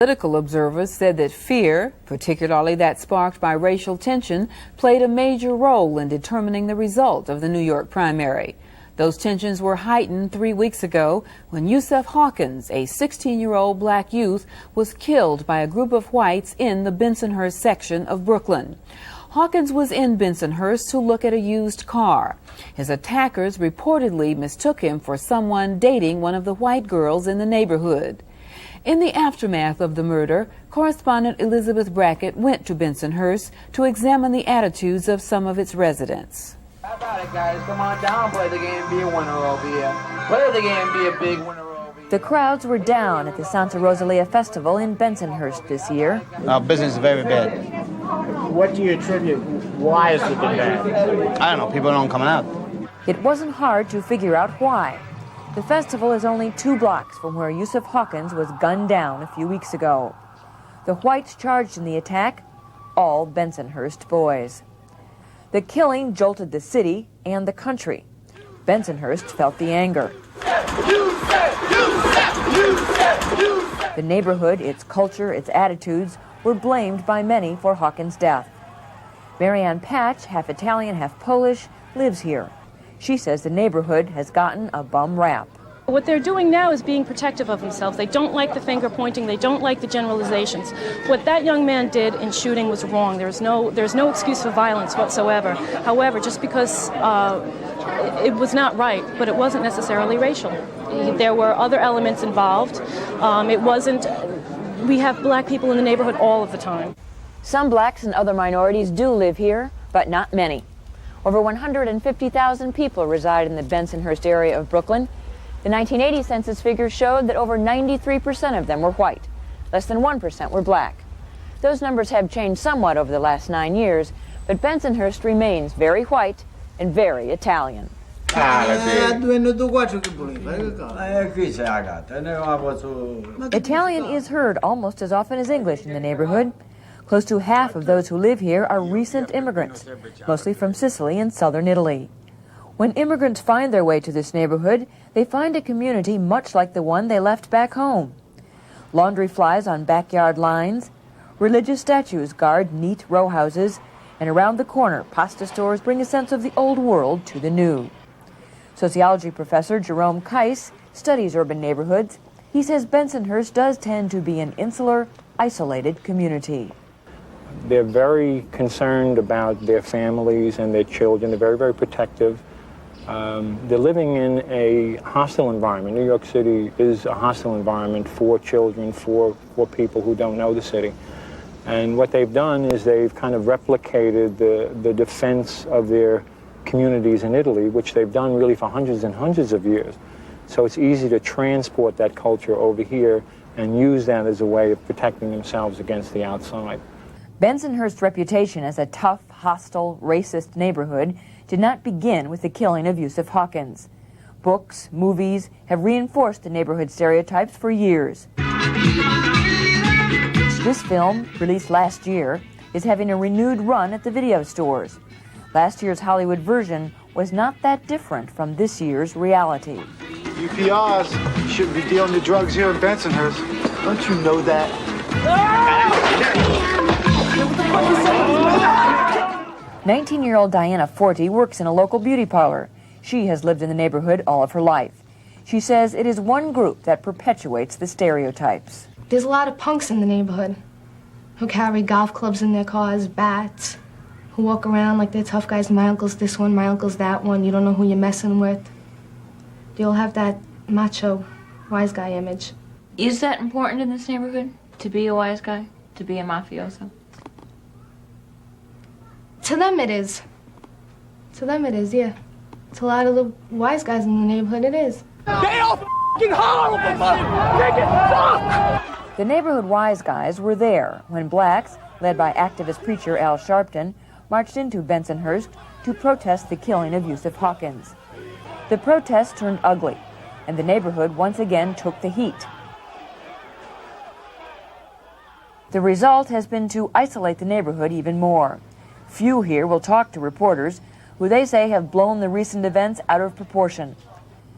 Political observers said that fear, particularly that sparked by racial tension, played a major role in determining the result of the New York primary. Those tensions were heightened 3 weeks ago when Yusef Hawkins, a 16-year-old black youth, was killed by a group of whites in the Bensonhurst section of Brooklyn. Hawkins was in Bensonhurst to look at a used car. His attackers reportedly mistook him for someone dating one of the white girls in the neighborhood. In the aftermath of the murder, correspondent Elizabeth Brackett went to Bensonhurst to examine the attitudes of some of its residents. How about it, guys? Come on down, play the game, be a winner over here. Play the game, be a big winner over here. The crowds were down at the Santa Rosalia Festival in Bensonhurst this year. Our business is very bad. What do you attribute? Why has it been bad? I don't know. People don't come out. It wasn't hard to figure out why. The festival is only 2 blocks from where Yusef Hawkins was gunned down a few weeks ago. The whites charged in the attack, all Bensonhurst boys. The killing jolted the city and the country. Bensonhurst felt the anger. The neighborhood, its culture, its attitudes were blamed by many for Hawkins' death. Marianne Patch, half Italian, half Polish, lives here. She says the neighborhood has gotten a bum rap. What they're doing now is being protective of themselves. They don't like the finger pointing. They don't like the generalizations. What that young man did in shooting was wrong. There's no excuse for violence whatsoever. However, just because it was not right, but it wasn't necessarily racial. There were other elements involved. It wasn't. We have black people in the neighborhood all of the time. Some blacks and other minorities do live here, but not many. Over 150,000 people reside in the Bensonhurst area of Brooklyn. The 1980 census figures showed that over 93% of them were white. Less than 1% were black. Those numbers have changed somewhat over the last 9 years, but Bensonhurst remains very white and very Italian. Italian is heard almost as often as English in the neighborhood. Close to half of those who live here are recent immigrants, mostly from Sicily and southern Italy. When immigrants find their way to this neighborhood, they find a community much like the one they left back home. Laundry flies on backyard lines, religious statues guard neat row houses, and around the corner, pasta stores bring a sense of the old world to the new. Sociology professor Jerome Kais studies urban neighborhoods. He says Bensonhurst does tend to be an insular, isolated community. They're very concerned about their families and their children. They're very, very protective. They're living in a hostile environment. New York City is a hostile environment for children, for people who don't know the city. And what they've done is they've kind of replicated the defense of their communities in Italy, which they've done really for hundreds and hundreds of years. So it's easy to transport that culture over here and use that as a way of protecting themselves against the outside. Bensonhurst's reputation as a tough, hostile, racist neighborhood did not begin with the killing of Yusef Hawkins. Books, movies have reinforced the neighborhood stereotypes for years. This film, released last year, is having a renewed run at the video stores. Last year's Hollywood version was not that different from this year's reality. UPRs shouldn't be dealing the drugs here in Bensonhurst. Don't you know that? 19-year-old Diana Forti works in a local beauty parlor. She has lived in the neighborhood all of her life. She says it is one group that perpetuates the stereotypes. There's a lot of punks in the neighborhood who carry golf clubs in their cars, bats, who walk around like they're tough guys. My uncle's this one, my uncle's that one. You don't know who you're messing with. They all have that macho, wise guy image. Is that important in this neighborhood, to be a wise guy, to be a mafioso? To them it is. To them it is, yeah. To a lot of the wise guys in the neighborhood it is. They are f***ing horrible, They can fuck! The neighborhood wise guys were there when blacks, led by activist preacher Al Sharpton, marched into Bensonhurst to protest the killing of Yusef Hawkins. The protest turned ugly, and the neighborhood once again took the heat. The result has been to isolate the neighborhood even more. Few here will talk to reporters who they say have blown the recent events out of proportion.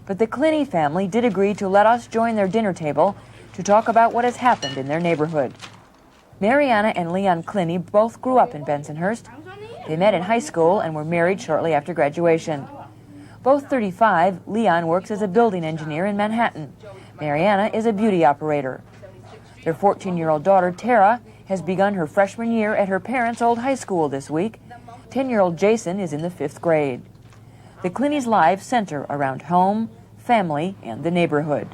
But the Clinty family did agree to let us join their dinner table to talk about what has happened in their neighborhood. Mariana and Leon Clinny both grew up in Bensonhurst. They met in high school and were married shortly after graduation. Both 35, Leon works as a building engineer in Manhattan. Mariana is a beauty operator. Their 14-year-old daughter, Tara, has begun her freshman year at her parents' old high school this week. 10-year-old Jason is in the 5th grade. The Clinny's lives center around home, family, and the neighborhood.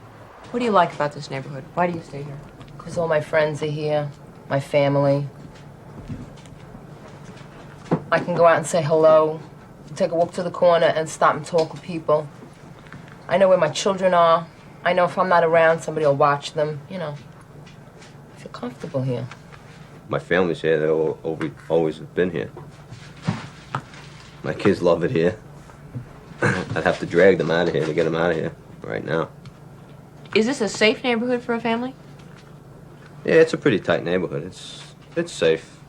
What do you like about this neighborhood? Why do you stay here? Because all my friends are here, my family. I can go out and say hello, take a walk to the corner and stop and talk with people. I know where my children are. I know if I'm not around, somebody will watch them, you know. I feel comfortable here. My family's here. They've always been here. My kids love it here. I'd have to drag them out of here to get them out of here right now. Is this a safe neighborhood for a family? Yeah, it's a pretty tight neighborhood. It's safe.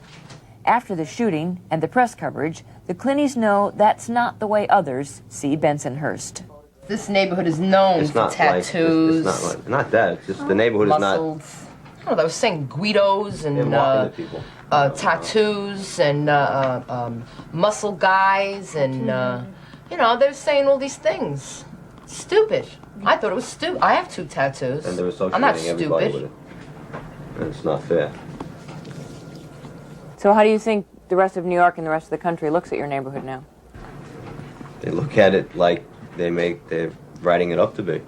After the shooting and the press coverage, the Clinnys know that's not the way others see Bensonhurst. This neighborhood is known for tattoos. Not that. It's just the neighborhood muscles. is not. I don't know. I was saying Guidos and tattoos and muscle guys and you know, they're saying all these things. Stupid. I thought it was stupid. I have 2 tattoos. And they were I'm not associating everybody with stupid. it. And it's not fair. So how do you think the rest of New York and the rest of the country looks at your neighborhood now? They look at it like they're writing it up to be.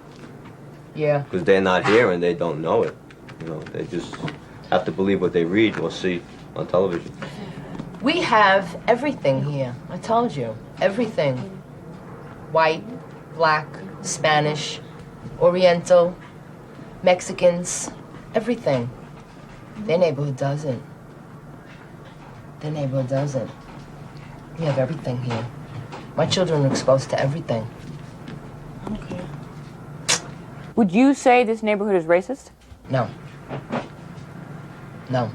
Yeah. Because they're not here and they don't know it. You know, they just have to believe what they read or see on television. We have everything here. I told you. Everything. White, black, Spanish, Oriental, Mexicans, everything. Their neighborhood doesn't. Their neighborhood doesn't. We have everything here. My children are exposed to everything. Okay. Would you say this neighborhood is racist? No. No.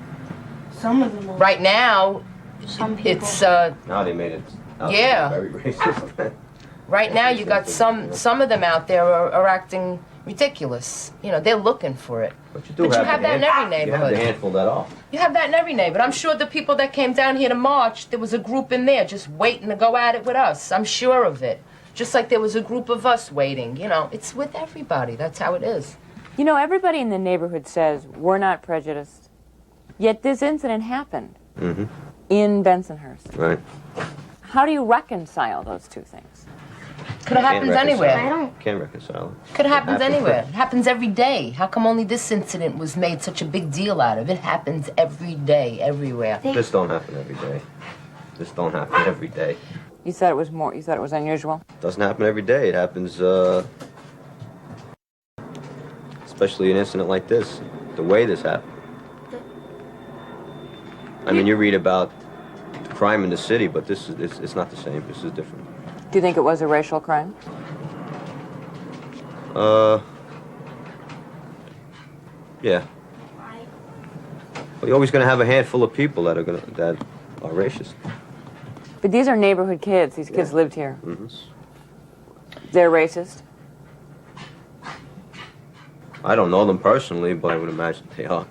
Some of them are. Right now, Some people. it's Now they made it yeah. very racist. Right now you got some of them out there are acting ridiculous. You know, they're looking for it. But you have that in every You neighborhood. have the handful that off. You have that in every neighborhood. I'm sure the people that came down here to march, there was a group in there just waiting to go at it with us. I'm sure of it. Just like there was a group of us waiting. You know, it's with everybody. That's how it is. You know, everybody in the neighborhood says we're not prejudiced. Yet this incident happened in Bensonhurst. Right. How do you reconcile those two things? Could have happened anywhere. Can't reconcile it. Could have happened anywhere. It happens every day. How come only this incident was made such a big deal out of? It happens every day, everywhere. This don't happen every day. This don't happen every day. You said it was more. You thought it was unusual. It doesn't happen every day. It happens, especially an incident like this. The way this happened. I mean, you read about crime in the city, but this is it's not the same. This is different. Do you think it was a racial crime? Yeah. Well, you're always going to have a handful of people that are racist. But these are neighborhood kids. These kids lived here. They're racist? I don't know them personally, but I would imagine they are.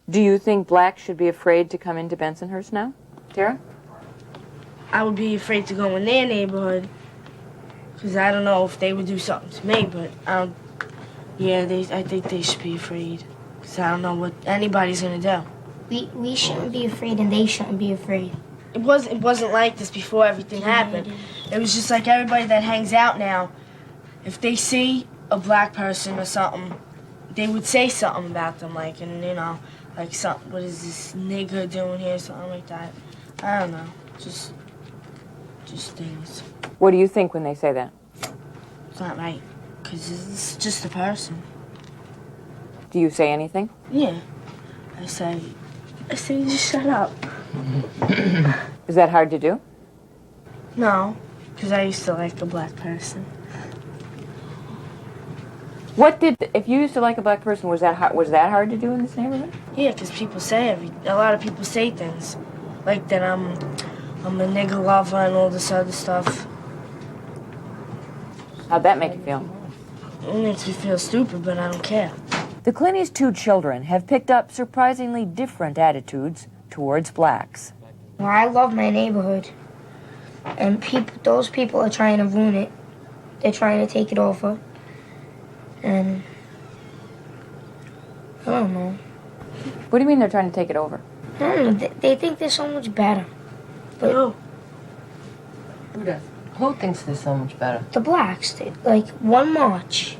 Do you think blacks should be afraid to come into Bensonhurst now? Tara? I would be afraid to go in their neighborhood because I don't know if they would do something to me, but I think they should be afraid because I don't know what anybody's gonna do. We shouldn't be afraid and they shouldn't be afraid. It wasn't like this before everything happened. It was just like everybody that hangs out now, if they see a black person or something, they would say something about them, like, and you know, like something, what is this nigger doing here, something like that. I don't know, just things. What do you think when they say that? It's not right, because it's just a person. Do you say anything? Yeah. I say, just shut up. Is that hard to do? No, because I used to like a black person. If you used to like a black person, was that hard to do in this neighborhood? Yeah, because people say a lot of people say things, like that I'm a nigger lover and all this other stuff. How'd that make you feel? It makes me feel stupid, but I don't care. The Clinties' 2 children have picked up surprisingly different attitudes towards blacks. Well, I love my neighborhood, and those people are trying to ruin it. They're trying to take it over, and I don't know. What do you mean they're trying to take it over? I don't know. They think they're so much better. But Who does? Who thinks they're so much better? the blacks, like 1 march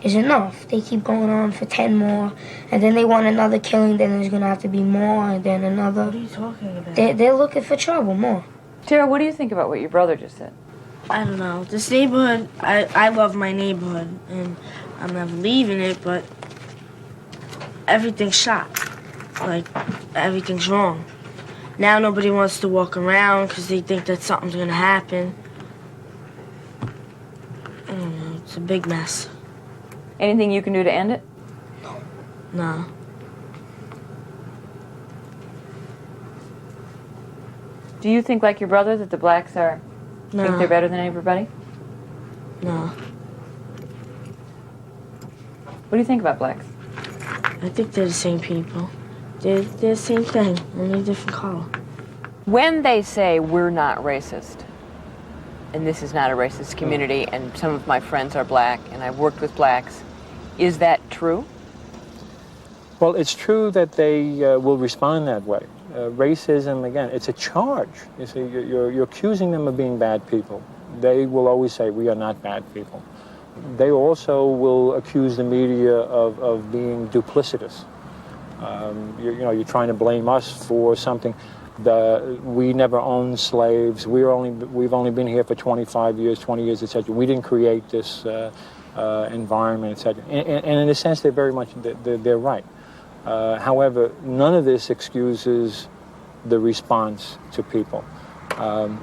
is enough. They keep going on for 10 more, and then they want another killing, then there's gonna have to be more, and then another. What are you talking about? They're looking for trouble more. Tara, what do you think about what your brother just said? I don't know. This neighborhood, I love my neighborhood, and I'm never leaving it, but everything's shot. Like, everything's wrong. Now nobody wants to walk around because they think that something's going to happen. I don't know. It's a big mess. Anything you can do to end it? No. Do you think, like your brother, that the blacks think they're better than everybody? No. What do you think about blacks? I think they're the same people. They're the same thing, only a different color. When they say we're not racist, and this is not a racist community, and some of my friends are black, and I've worked with blacks, is that true? Well, it's true that they will respond that way. Racism, again, it's a charge. You see, you're accusing them of being bad people. They will always say, we are not bad people. They also will accuse the media of being duplicitous. You're trying to blame us for something. We never owned slaves. We've only been here for 25 years, 20 years, etc. We didn't create this environment, etc. And in a sense, they're very much they're right. However, none of this excuses the response to people.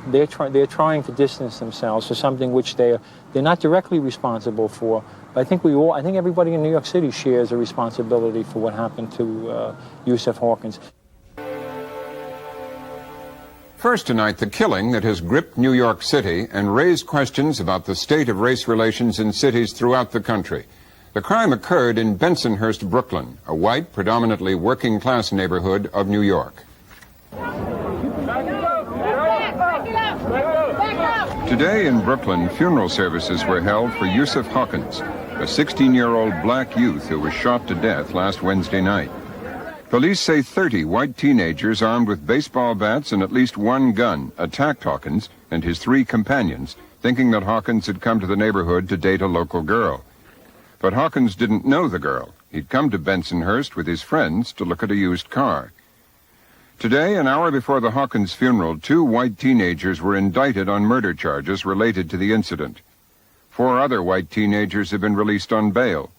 They're trying to distance themselves for something which they're not directly responsible for. But I think I think everybody in New York City shares a responsibility for what happened to Yusef Hawkins. First tonight, the killing that has gripped New York City and raised questions about the state of race relations in cities throughout the country. The crime occurred in Bensonhurst, Brooklyn, a white, predominantly working-class neighborhood of New York. Today in Brooklyn, funeral services were held for Yusef Hawkins, a 16-year-old black youth who was shot to death last Wednesday night. Police say 30 white teenagers armed with baseball bats and at least 1 gun attacked Hawkins and his 3 companions, thinking that Hawkins had come to the neighborhood to date a local girl. But Hawkins didn't know the girl. He'd come to Bensonhurst with his friends to look at a used car. Today, an hour before the Hawkins funeral, 2 white teenagers were indicted on murder charges related to the incident. 4 other white teenagers have been released on bail,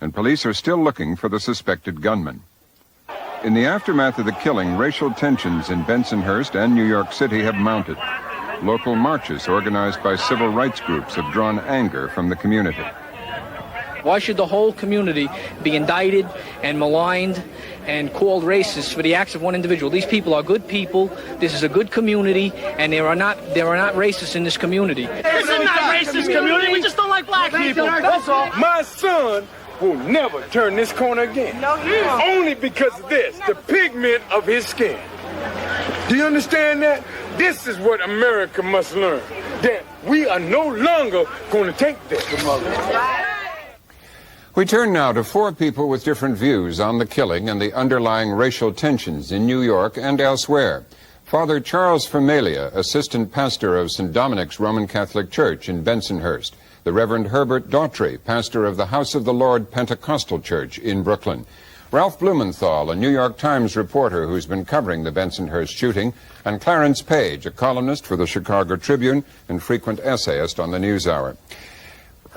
and police are still looking for the suspected gunman. In the aftermath of the killing, racial tensions in Bensonhurst and New York City have mounted. Local marches organized by civil rights groups have drawn anger from the community. Why should the whole community be indicted and maligned and called racist for the acts of one individual? These people are good people. This is a good community, and there are not racists in this community. This is not racist community. We just don't like black people. That's all. My son will never turn this corner again. No, he won't. Only because of this, the pigment of his skin. Do you understand that? This is what America must learn. That we are no longer going to take this. We turn now to 4 people with different views on the killing and the underlying racial tensions in New York and elsewhere. Father Charles Familia, assistant pastor of St. Dominic's Roman Catholic Church in Bensonhurst. The Reverend Herbert Daughtry, pastor of the House of the Lord Pentecostal Church in Brooklyn. Ralph Blumenthal, a New York Times reporter who's been covering the Bensonhurst shooting, and Clarence Page, a columnist for the Chicago Tribune and frequent essayist on the NewsHour.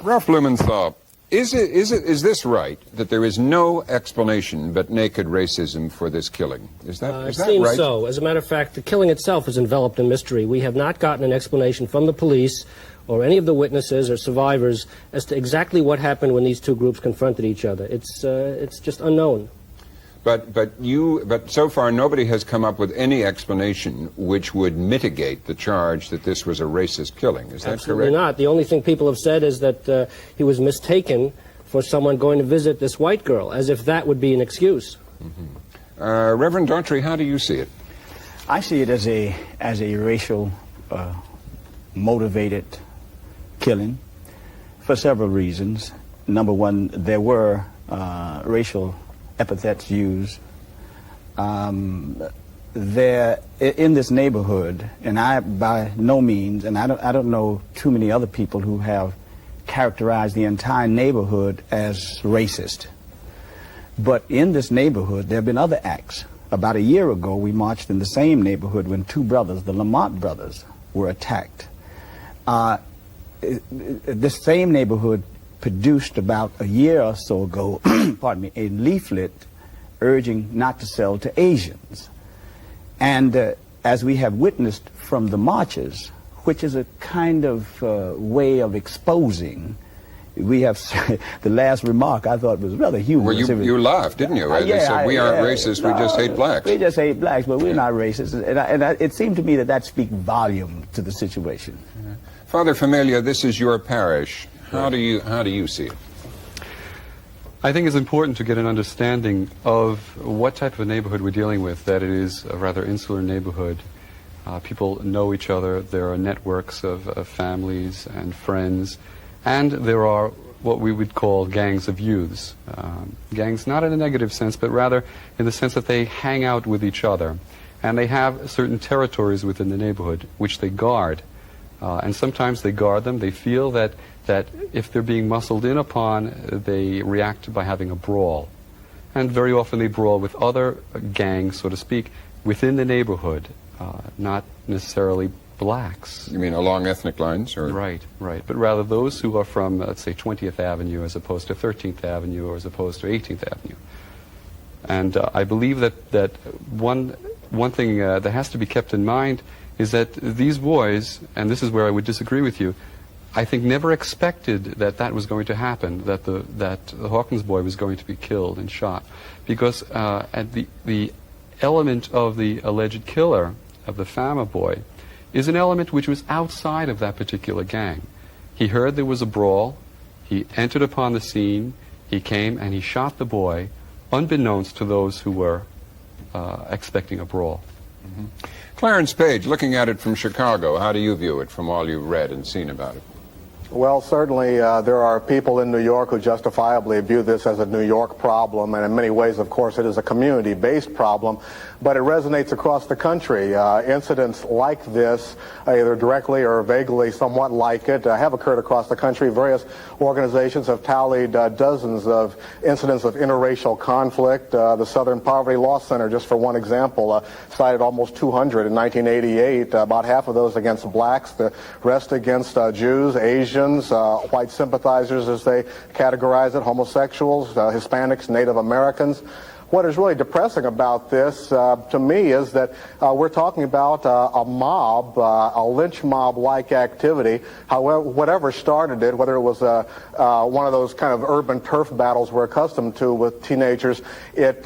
Ralph Blumenthal, is this right, that there is no explanation but naked racism for this killing? Is that right? It seems so. As a matter of fact, the killing itself is enveloped in mystery. We have not gotten an explanation from the police or any of the witnesses or survivors as to exactly what happened when these 2 groups confronted each other. It's just unknown. But so far nobody has come up with any explanation which would mitigate the charge that this was a racist killing. Is that Absolutely correct? not. The only thing people have said is that he was mistaken for someone going to visit this white girl, as if that would be an excuse. Reverend Daughtry, how do you see it? I see it as a racial motivated killing for several reasons. Number one, there were racial epithets used. There in this neighborhood, and I by no means, and I don't know too many other people who have characterized the entire neighborhood as racist. But in this neighborhood, there have been other acts. About a year ago, we marched in the same neighborhood when two brothers, the Lamont brothers, were attacked. This same neighborhood produced about a year or so ago, pardon me, a leaflet urging not to sell to Asians. And as we have witnessed from the marches, which is a kind of way of exposing, we have the last remark I thought was rather humorous. Well, you laughed, didn't you? They said, we aren't racist, we just hate blacks. We just hate blacks, but we're not racist. And it seemed to me that speaks volume to the situation. Father Familia, this is your parish. How do you see it? I think it's important to get an understanding of what type of a neighborhood we're dealing with, that it is a rather insular neighborhood. People know each other. There are networks of families and friends. And there are what we would call gangs of youths. Gangs not in a negative sense, but rather in the sense that they hang out with each other. And they have certain territories within the neighborhood which they guard. And sometimes they guard them. They feel that if they're being muscled in upon, they react by having a brawl. And very often they brawl with other gangs, so to speak, within the neighborhood, not necessarily blacks. You mean along ethnic lines? Or? Right. But rather those who are from, let's say, 20th Avenue as opposed to 13th Avenue or as opposed to 18th Avenue. And I believe that one thing that has to be kept in mind is that these boys, and this is where I would disagree with you, I think never expected that was going to happen, that the Hawkins boy was going to be killed and shot, because at the element of the alleged killer of the Fama boy is an element which was outside of that particular gang. He heard there was a brawl, he entered upon the scene, he came and he shot the boy, unbeknownst to those who were expecting a brawl. Clarence Page, looking at it from Chicago, how do you view it from all you've read and seen about it? Well, certainly there are people in New York who justifiably view this as a New York problem, and in many ways, of course, it is a community-based problem, but it resonates across the country. Incidents like this, either directly or vaguely somewhat like it, have occurred across the country. Various organizations have tallied dozens of incidents of interracial conflict. The Southern Poverty Law Center, just for one example, cited almost 200 in 1988, about half of those against blacks, the rest against Jews, Asians, white sympathizers, as they categorize it, homosexuals, Hispanics, Native Americans. What is really depressing about this, to me, is that we're talking about a mob, a lynch mob-like activity. However, whatever started it, whether it was one of those kind of urban turf battles we're accustomed to with teenagers, it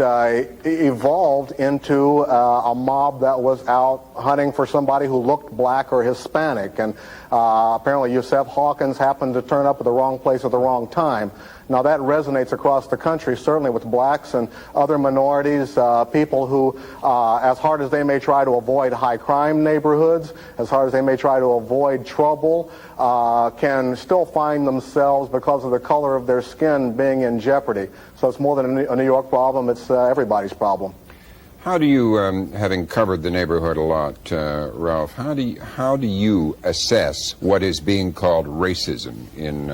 evolved into a mob that was out hunting for somebody who looked black or Hispanic. And apparently Yusef Hawkins happened to turn up at the wrong place at the wrong time. Now that resonates across the country, certainly with blacks and other minorities, people who, as hard as they may try to avoid high crime neighborhoods, as hard as they may try to avoid trouble, can still find themselves, because of the color of their skin, being in jeopardy. So it's more than a New York problem, it's everybody's problem. How do you, having covered the neighborhood a lot, Ralph, how do you assess what is being called racism in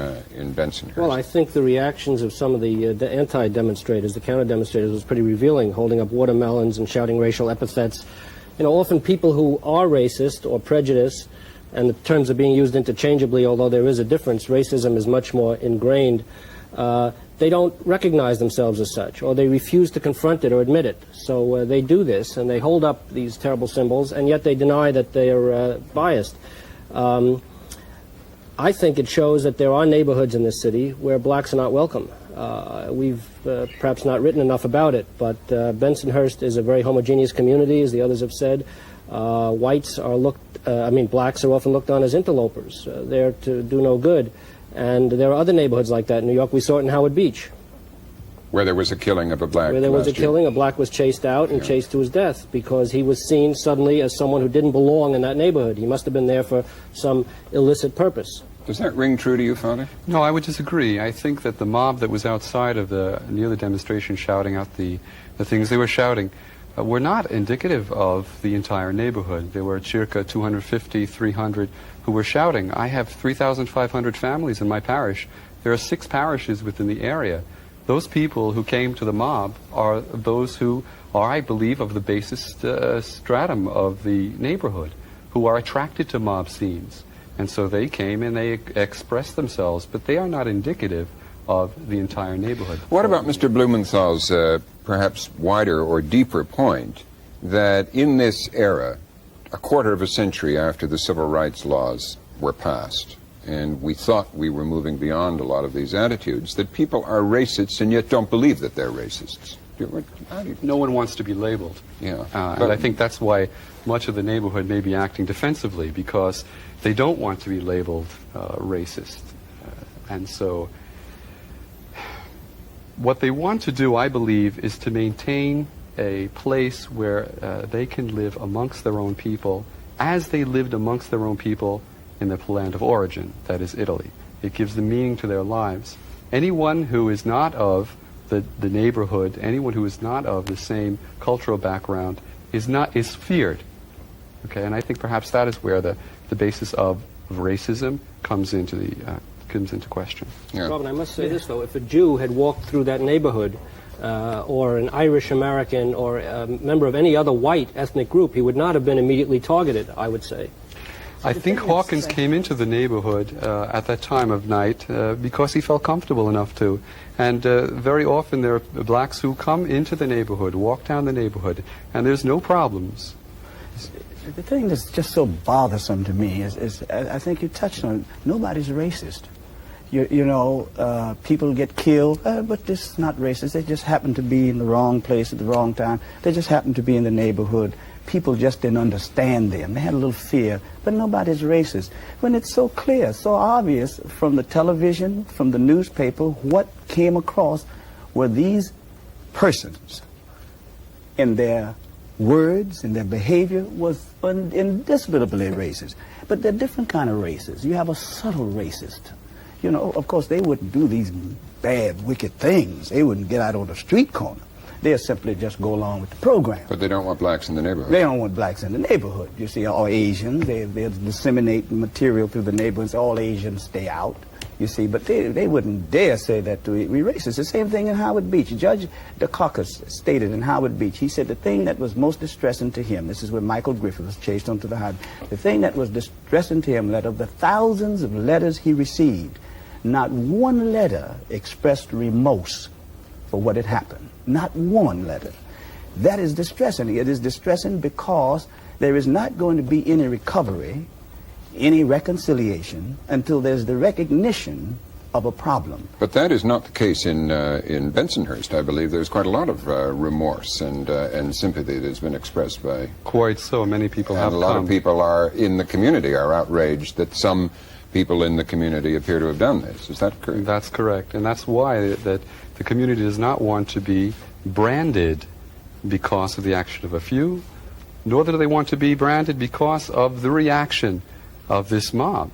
Bensonhurst? Well, I think the reactions of some of the anti-demonstrators, the counter-demonstrators, was pretty revealing, holding up watermelons and shouting racial epithets. You know, often people who are racist or prejudiced, and the terms are being used interchangeably, although there is a difference, racism is much more ingrained, they don't recognize themselves as such, or they refuse to confront it or admit it. So they do this, and they hold up these terrible symbols, and yet they deny that they are biased. I think it shows that there are neighborhoods in this city where blacks are not welcome. We've perhaps not written enough about it, but Bensonhurst is a very homogeneous community, as the others have said. Blacks are often looked on as interlopers. They're to do no good. And there are other neighborhoods like that in New York. We saw it in Howard Beach. Where there was a killing of a black. Where there was a last year. killing, a black was chased out and chased to his death because he was seen suddenly as someone who didn't belong in that neighborhood. He must have been there for some illicit purpose. Does that ring true to you, Father? No, I would disagree. I think that the mob that was outside of near the demonstration shouting out the things they were shouting were not indicative of the entire neighborhood. There were circa 250, 300 who were shouting. I have 3,500 families in my parish. There are 6 parishes within the area. Those people who came to the mob are those who are, I believe, of the basest stratum of the neighborhood, who are attracted to mob scenes. And so they came and they expressed themselves, but they are not indicative of the entire neighborhood. What about Mr. Blumenthal's perhaps wider or deeper point that in this era, a quarter of a century after the civil rights laws were passed, and we thought we were moving beyond a lot of these attitudes, that people are racists and yet don't believe that they're racists? No one wants to be labeled. Yeah. And I think that's why much of the neighborhood may be acting defensively, because they don't want to be labeled racist. And so what they want to do, I believe, is to maintain a place where they can live amongst their own people as they lived amongst their own people in their land of origin, that is Italy. It gives them meaning to their lives. Anyone who is not of the neighborhood, anyone who is not of the same cultural background is feared. Okay, and I think perhaps that is where the basis of racism comes into question. Yeah. Robin, I must say this though: if a Jew had walked through that neighborhood, or an Irish American, or a member of any other white ethnic group, he would not have been immediately targeted, I would say. I think Hawkins came into the neighborhood at that time of night because he felt comfortable enough to. And very often there are blacks who come into the neighborhood, walk down the neighborhood, and there's no problems. The thing that's just so bothersome to me is I think you touched on it, nobody's racist. You know, people get killed, but this is not racist. They just happen to be in the wrong place at the wrong time. They just happen to be in the neighborhood. People just didn't understand them. They had a little fear, but nobody's racist. When it's so clear, so obvious from the television, from the newspaper, what came across were these persons in their words and their behavior was indisputably racist. But they're different kind of racists. You have a subtle racist. You know, of course, they wouldn't do these bad, wicked things. They wouldn't get out on the street corner. They'll simply just go along with the program. But they don't want blacks in the neighborhood. They don't want blacks in the neighborhood. You see, all Asians, they'll disseminate material through the neighborhoods. All Asians stay out, you see. But they wouldn't dare say that we racist. The same thing in Howard Beach. Judge Dukakis stated in Howard Beach, he said the thing that was most distressing to him, this is where Michael Griffith was chased onto the highway, the thing that was distressing to him, that of the thousands of letters he received, not one letter expressed remorse for what had happened. Not one letter. That is distressing. It is distressing because there is not going to be any recovery, any reconciliation, until there's the recognition of a problem. But that is not the case in Bensonhurst. I believe there's quite a lot of remorse and sympathy that's been expressed by... Quite so. Many people have come. And a lot of people are in the community are outraged that some people in the community appear to have done this. Is that correct? That's correct. And that's why that the community does not want to be branded because of the action of a few, nor do they want to be branded because of the reaction of this mob.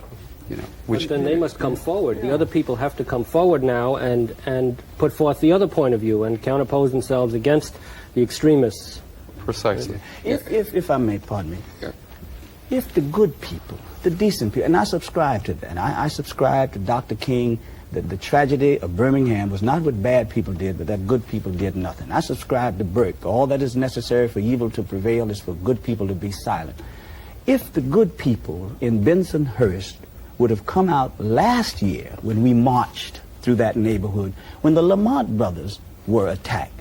You know, but then they must come forward. Yeah. The other people have to come forward now and put forth the other point of view and counterpose themselves against the extremists. Precisely. If I may, pardon me. Yeah. If the good people, the decent people, and I subscribe to that. I subscribe to Dr. King. The tragedy of Birmingham was not what bad people did, but that good people did nothing. I subscribe to Burke. All that is necessary for evil to prevail is for good people to be silent. If the good people in Bensonhurst would have come out last year when we marched through that neighborhood, when the Lamont brothers were attacked,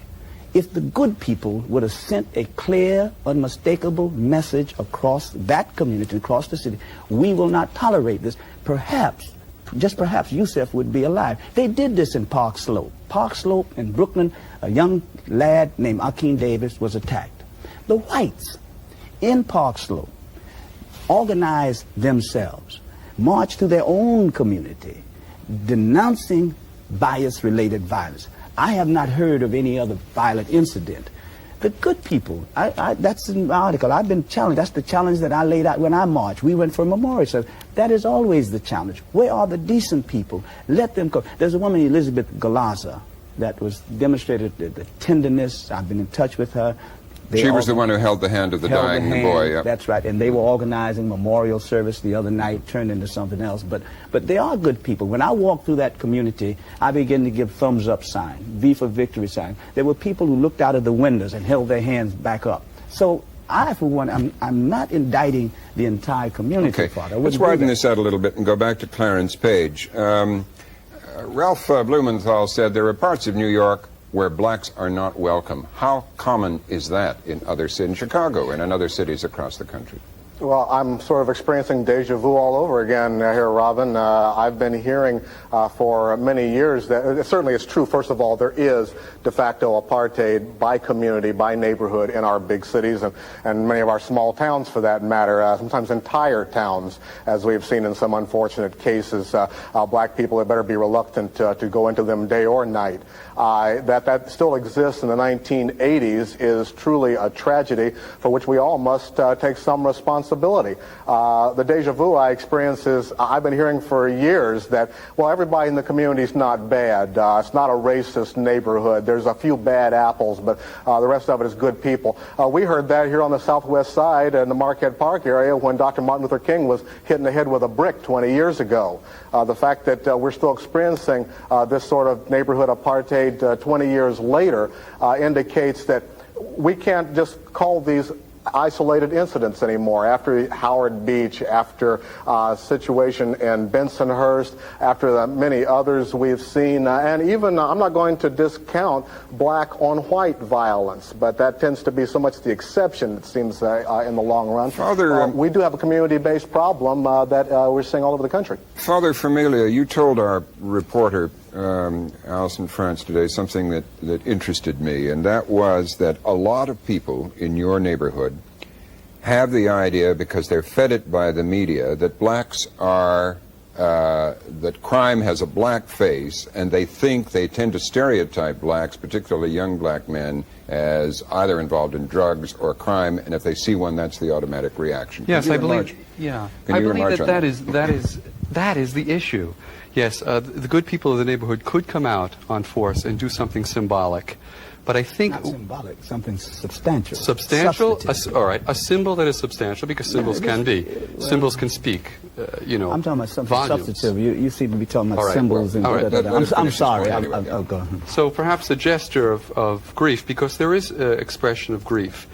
if the good people would have sent a clear, unmistakable message across that community, across the city, we will not tolerate this, perhaps, just perhaps, Yusef would be alive. They did this in Park Slope. Park Slope in Brooklyn, a young lad named Akeem Davis was attacked. The whites in Park Slope organized themselves, marched to their own community, denouncing bias-related violence. I have not heard of any other violent incident. The good people, that's in my article. I've been challenged. That's the challenge that I laid out when I marched. We went for a memorial service. That is always the challenge. Where are the decent people? Let them go. There's a woman, Elizabeth Galaza, that was demonstrated the tenderness. I've been in touch with her. She was the one who held the hand of the dying boy. Yep. That's right, and they were organizing memorial service the other night, turned into something else. But they are good people. When I walk through that community, I begin to give thumbs up sign, V for victory sign. There were people who looked out of the windows and held their hands back up. So I, for one, I'm not indicting the entire community, Father. Let's widen this out a little bit and go back to Clarence Page. Ralph Blumenthal said there are parts of New York where blacks are not welcome. How common is that in other cities, in Chicago and in other cities across the country? Well, I'm sort of experiencing deja vu all over again here, Robin. I've been hearing for many years that it certainly is true. First of all, there is de facto apartheid by community, by neighborhood in our big cities and many of our small towns for that matter, sometimes entire towns, as we've seen in some unfortunate cases. Black people had better be reluctant to go into them day or night. That still exists in the 1980s is truly a tragedy for which we all must take some responsibility. The deja vu I experience is I've been hearing for years that, well, everybody in the community is not bad. It's not a racist neighborhood. There's a few bad apples, but the rest of it is good people. We heard that here on the southwest side in the Marquette Park area when Dr. Martin Luther King was hit in the head with a brick 20 years ago. The fact that we're still experiencing this sort of neighborhood apartheid 20 years later indicates that we can't just call these isolated incidents anymore. After Howard Beach, after situation in Bensonhurst, after the many others we've seen, and even I'm not going to discount black on white violence, but that tends to be so much the exception, it seems, in the long run. Father, we do have a community-based problem that we're seeing all over the country. Father Familia, you told our reporter Alison France today something that interested me, and that was that a lot of people in your neighborhood have the idea, because they're fed it by the media, that blacks are, that crime has a black face, and they tend to stereotype blacks, particularly young black men, as either involved in drugs or crime, and if they see one, that's the automatic reaction. Yes, I believe. Yeah, I believe that is the issue. Yes, the good people of the neighborhood could come out on force and do something symbolic. But I think... Not symbolic, something substantial. Substantial? All right, a symbol that is substantial, because symbols can be. Symbols can speak, you know, I'm talking about something volumes. substantive. You seem to be talking about All right, symbols and... I'm sorry. Anyway. Go ahead. So perhaps a gesture of grief, because there is expression of grief.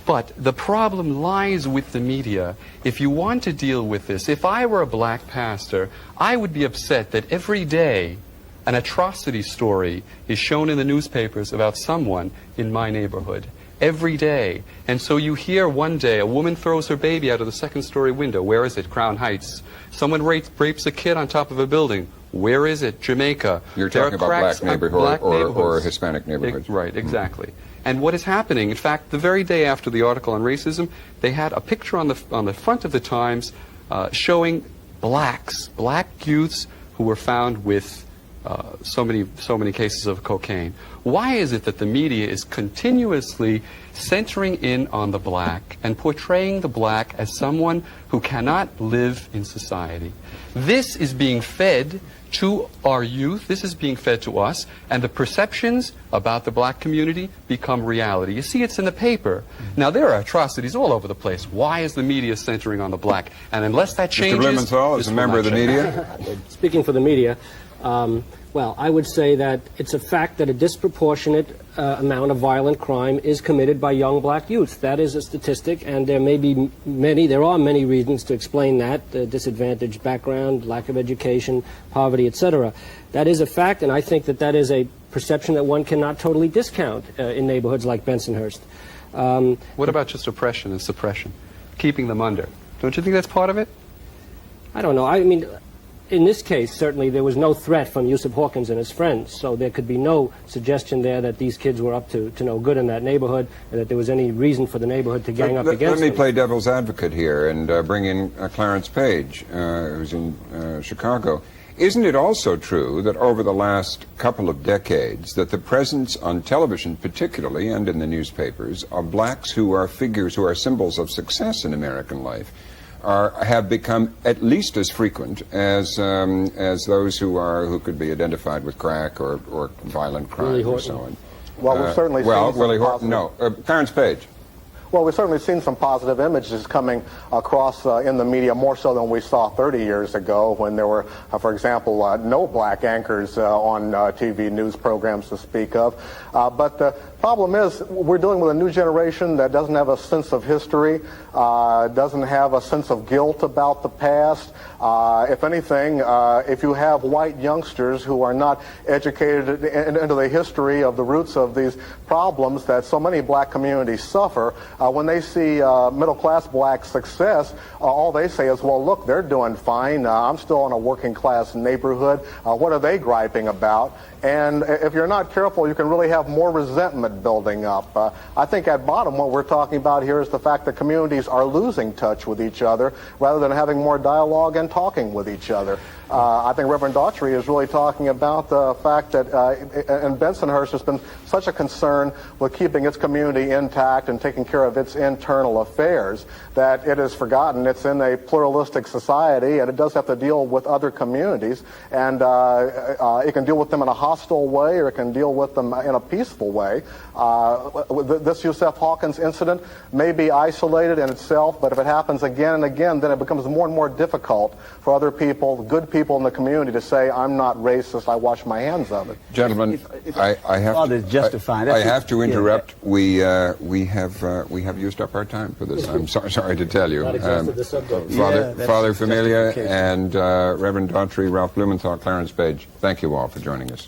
But the problem lies with the media. If you want to deal with this, if I were a black pastor, I would be upset that every day an atrocity story is shown in the newspapers about someone in my neighborhood. Every day. And so you hear one day a woman throws her baby out of the second-story window. Where is it? Crown Heights. Someone rapes a kid on top of a building. Where is it? Jamaica. You're talking about black neighborhood or Hispanic neighborhoods. Right, exactly. And what is happening, in fact, the very day after the article on racism, they had a picture on the front of the Times showing black youths who were found with so many cases of cocaine. Why is it that the media is continuously centering in on the black and portraying the black as someone who cannot live in society? This is being fed to our youth, this is being fed to us, and the perceptions about the black community become reality. You see, it's in the paper. Now, there are atrocities all over the place. Why is the media centering on the black? And unless that changes... Mr. Blumenthal, as a member of the media? Speaking for the media, well, I would say that it's a fact that a disproportionate amount of violent crime is committed by young black youth. That is a statistic, and there are many reasons to explain that: disadvantaged background, lack of education, poverty, etc. That is a fact, and I think that is a perception that one cannot totally discount in neighborhoods like Bensonhurst. What about just oppression and suppression? Keeping them under. Don't you think that's part of it? I don't know. I mean, in this case, certainly there was no threat from Yusef Hawkins and his friends, so there could be no suggestion there that these kids were up to no good in that neighborhood, and that there was any reason for the neighborhood to gang up against them. Let me play devil's advocate here and bring in Clarence Page, who's in Chicago. Isn't it also true that over the last couple of decades that the presence on television particularly and in the newspapers of blacks who are figures, who are symbols of success in American life, have become at least as frequent as those who could be identified with crack or violent crime or so on? Well, we've certainly seen Willie Horton, no. Clarence Page. Well, we've certainly seen some positive images coming across in the media, more so than we saw 30 years ago when there were, for example, no black anchors on TV news programs to speak of. But the problem is we're dealing with a new generation that doesn't have a sense of history, doesn't have a sense of guilt about the past. If anything, if you have white youngsters who are not educated into the history of the roots of these problems that so many black communities suffer, when they see middle-class black success, all they say is, well, look, they're doing fine. I'm still in a working-class neighborhood. What are they griping about? And if you're not careful, you can really have more resentment building up. I think at bottom what we're talking about here is the fact that communities are losing touch with each other rather than having more dialogue and talking with each other. I think Reverend Daughtry is really talking about the fact that in Bensonhurst there's been such a concern with keeping its community intact and taking care of its internal affairs that it has forgotten it's in a pluralistic society and it does have to deal with other communities, and it can deal with them in a hostile way or it can deal with them in a peaceful way. This Yusef Hawkins incident may be isolated in itself, but if it happens again and again, then it becomes more and more difficult for other people, good people in the community, to say, I'm not racist, I wash my hands of it. Gentlemen, I have to interrupt. We have used up our time for this. I'm sorry to tell you. Father Familia and Reverend Daughtry, Ralph Blumenthal, Clarence Page, thank you all for joining us.